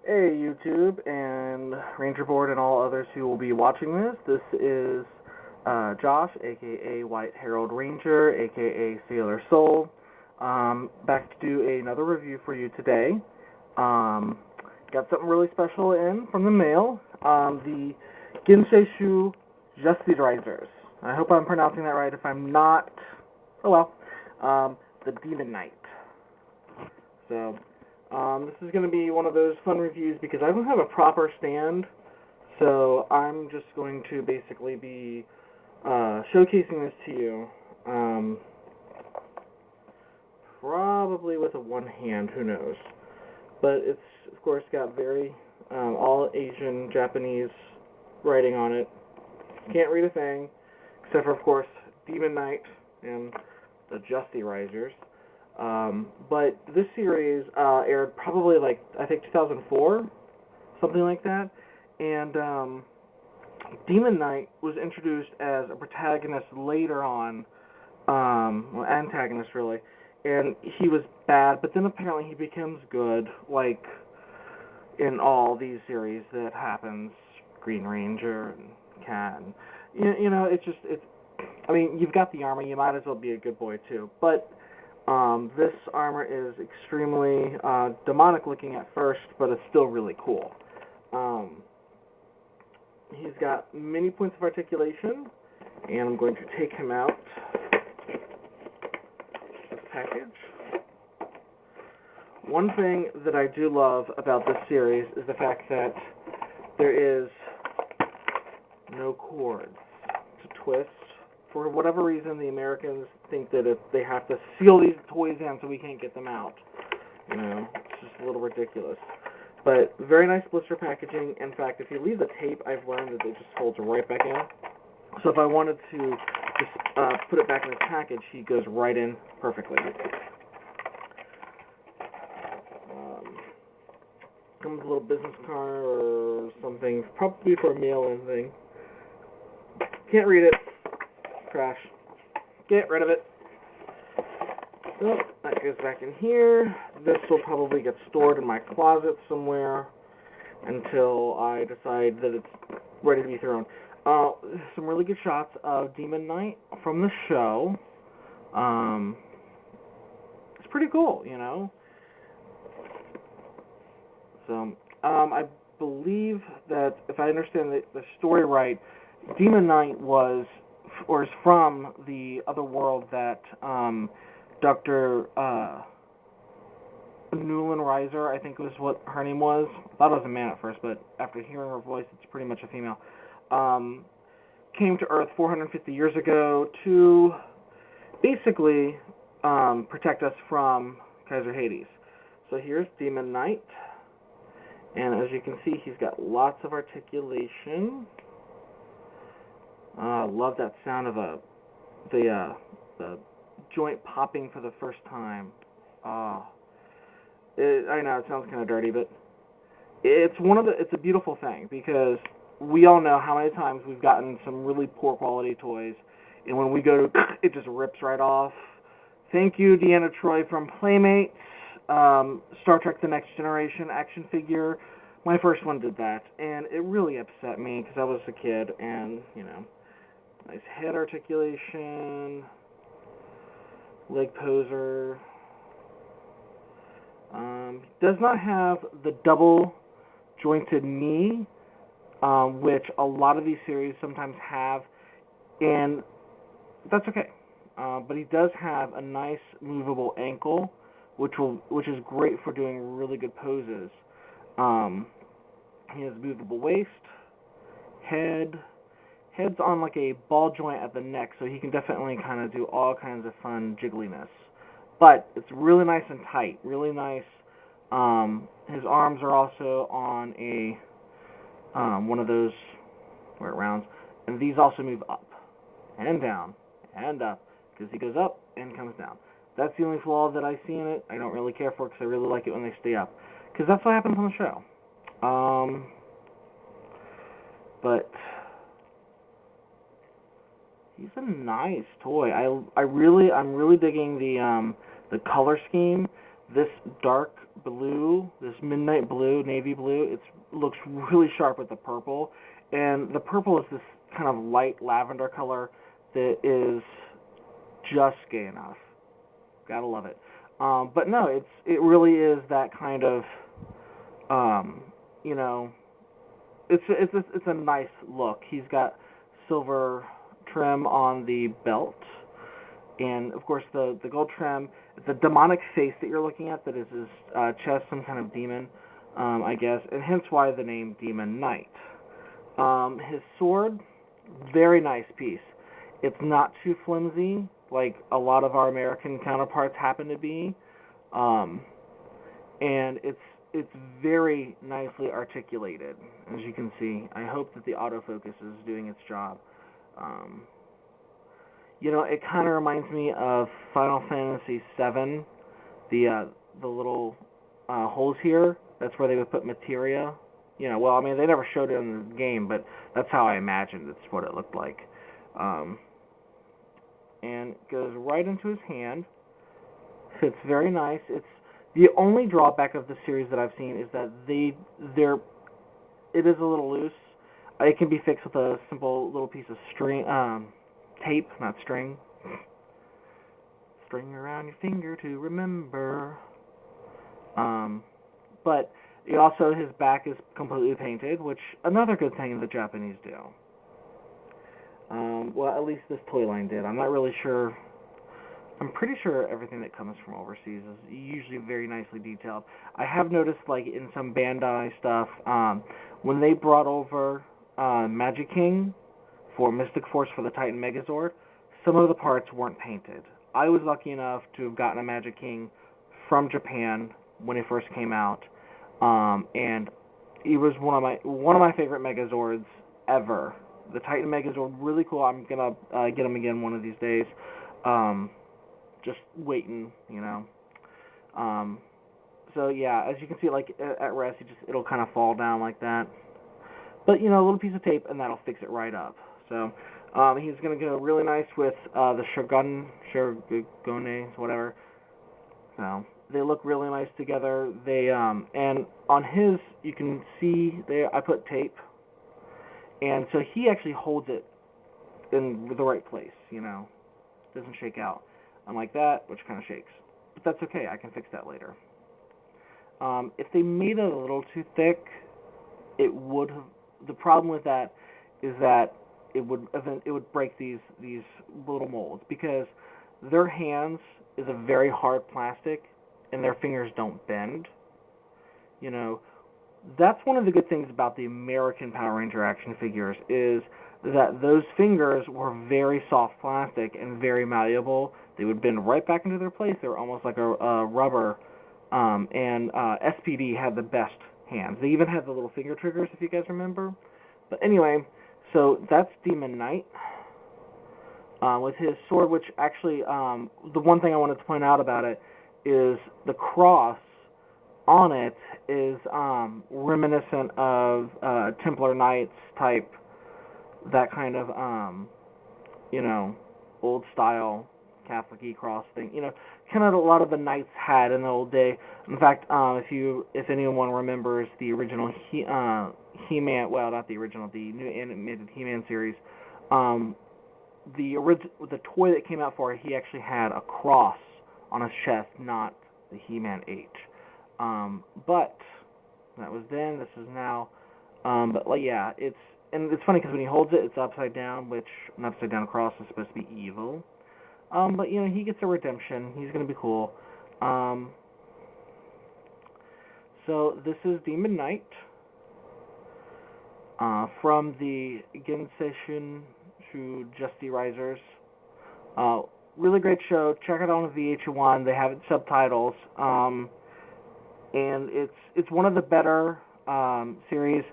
Hey YouTube and Ranger Board and all others who will be watching this. This is Josh, aka White Herald Ranger, aka Sailor Soul. Back to do another review for you today. Got something really special in from the mail. The Ginsei JustiRisers. I hope I'm pronouncing that right. If I'm not, oh well. The Demon Knight. So. This is going to be one of those fun reviews because I don't have a proper stand, so I'm just going to basically be showcasing this to you, probably with a one hand, who knows, but it's, of course, got very all Asian, Japanese writing on it. Can't read a thing, except for, of course, Demon Knight and the JustiRisers. But this series aired probably like, I think 2004, something like that, and Demon Knight was introduced as a protagonist later on, well, antagonist really, and he was bad, but then apparently he becomes good, like in all these series that happens, Green Ranger and Cat, and, you know, it's, I mean, you've got the armor, you might as well be a good boy too, but this armor is extremely demonic looking at first, but it's still really cool. He's got many points of articulation, and I'm going to take him out of the package. One thing that I do love about this series is the fact that there is no cords to twist. For whatever reason, the Americans think that if they have to seal these toys in so we can't get them out. You know, it's just a little ridiculous. But very nice blister packaging. In fact, if you leave the tape, I've learned that it just folds right back in. So if I wanted to just put it back in the package, he goes right in perfectly. Comes with a little business card or something, probably for a mail-in thing. Can't read it. Trash. Get rid of it. So, that goes back in here. This will probably get stored in my closet somewhere until I decide that it's ready to be thrown. Some really good shots of Demon Knight from the show. It's pretty cool, you know. So, I believe that, if I understand the story right, Demon Knight is from the other world that Dr. Newland Reiser, I think was what her name was. I thought it was a man at first, but after hearing her voice, it's pretty much a female. Came to Earth 450 years ago to basically protect us from Kaiser Hades. So here's Demon Knight, and as you can see, he's got lots of articulation. I love that sound of the joint popping for the first time. I know it sounds kind of dirty, but it's a beautiful thing because we all know how many times we've gotten some really poor quality toys, and when we go to it just rips right off. Thank you, Deanna Troi from Playmates, Star Trek: The Next Generation action figure. My first one did that, and it really upset me because I was a kid, and you know. Nice head articulation, leg poser. Does not have the double jointed knee, which a lot of these series sometimes have, and that's okay. But he does have a nice movable ankle, which is great for doing really good poses. He has movable waist, head. Head's on like a ball joint at the neck, so he can definitely kind of do all kinds of fun jiggliness. But it's really nice and tight, really nice. His arms are also on a one of those where it rounds, and these also move up and down and up because he goes up and comes down. That's the only flaw that I see in it. I don't really care for it because I really like it when they stay up, because that's what happens on the show. But he's a nice toy. I'm really digging the color scheme. This dark blue, this midnight blue, navy blue, it looks really sharp with the purple. And the purple is this kind of light lavender color that is just gay enough. Gotta love it. But no, it really is that kind of, you know, it's a nice look. He's got silver trim on the belt, and of course the gold trim. The demonic face that you're looking at, that is his chest, some kind of demon, I guess, and hence why the name Demon Knight. His sword, very nice piece. It's not too flimsy, like a lot of our American counterparts happen to be, and it's very nicely articulated, as you can see. I hope that the autofocus is doing its job. You know, it kind of reminds me of Final Fantasy VII, the little holes here. That's where they would put materia. You know, well, I mean, they never showed it in the game, but that's how I imagined it's what it looked like. And it goes right into his hand. Fits very nice. It's the only drawback of the series that I've seen is that it is a little loose. It can be fixed with a simple little piece of string, tape, not string. String around your finger to remember. But also his back is completely painted, which another good thing the Japanese do. Well, at least this toy line did. I'm not really sure. I'm pretty sure everything that comes from overseas is usually very nicely detailed. I have noticed, like, in some Bandai stuff, when they brought over Magic King for Mystic Force for the Titan Megazord, some of the parts weren't painted. I was lucky enough to have gotten a Magic King from Japan when it first came out, and it was one of my favorite Megazords ever. The Titan Megazord, really cool. I'm gonna get him again one of these days. Just waiting, you know. So yeah, as you can see, like at rest, it'll kind of fall down like that. But you know, a little piece of tape and that'll fix it right up. So he's gonna go really nice with the Shogunes, whatever. So they look really nice together. They and on his, you can see there I put tape, and so he actually holds it in the right place. You know, doesn't shake out. Unlike that, which kind of shakes. But that's okay, I can fix that later. If they made it a little too thick, it would have... The problem with that is that it would break these little molds, because their hands is a very hard plastic, and their fingers don't bend. You know, that's one of the good things about the American Power Ranger action figures, is that those fingers were very soft plastic and very malleable. They would bend right back into their place. They were almost like a rubber. And SPD had the best hands. They even had the little finger triggers, if you guys remember. But anyway, so that's Demon Knight. With his sword, which actually, the one thing I wanted to point out about it is the cross on it is reminiscent of Templar Knights type, that kind of, you know, old style Catholic-y cross thing. You know, kind of a lot of the knights had in the old day. In fact, if anyone remembers the original He-Man, well, not the original, the new animated He-Man series, the toy that came out for it, he actually had a cross on his chest, not the He-Man H. But that was then. This is now. But like, yeah, it's funny because when he holds it, it's upside down, which an upside down cross is supposed to be evil. But you know, he gets a redemption. He's gonna be cool. So this is Demon Knight from the Genshin to JustiRisers. Really great show. Check it out on VH1. They have it subtitles. And it's one of the better series.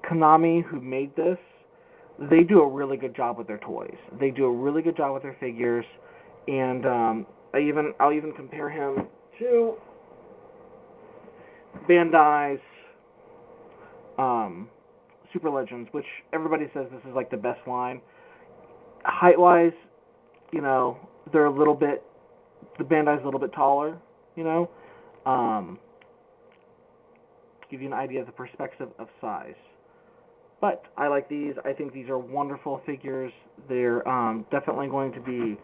Konami, who made this, they do a really good job with their toys. They do a really good job with their figures, and I'll even compare him to Bandai's Super Legends, which everybody says this is like the best line. Height-wise, you know, they're a little bit, the Bandai's a little bit taller, you know. give you an idea of the perspective of size. But I like these. I think these are wonderful figures. They're definitely going to be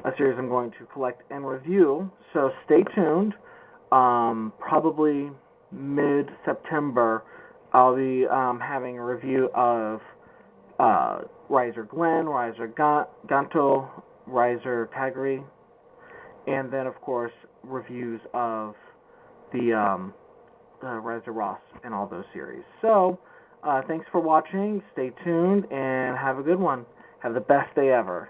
a series I'm going to collect and review. So stay tuned. Probably mid-September, I'll be having a review of Riser Gwen, Riser Ganto, Riser Tagri, and then, of course, reviews of the Riser Ross and all those series. So, thanks for watching. Stay tuned and have a good one. Have the best day ever.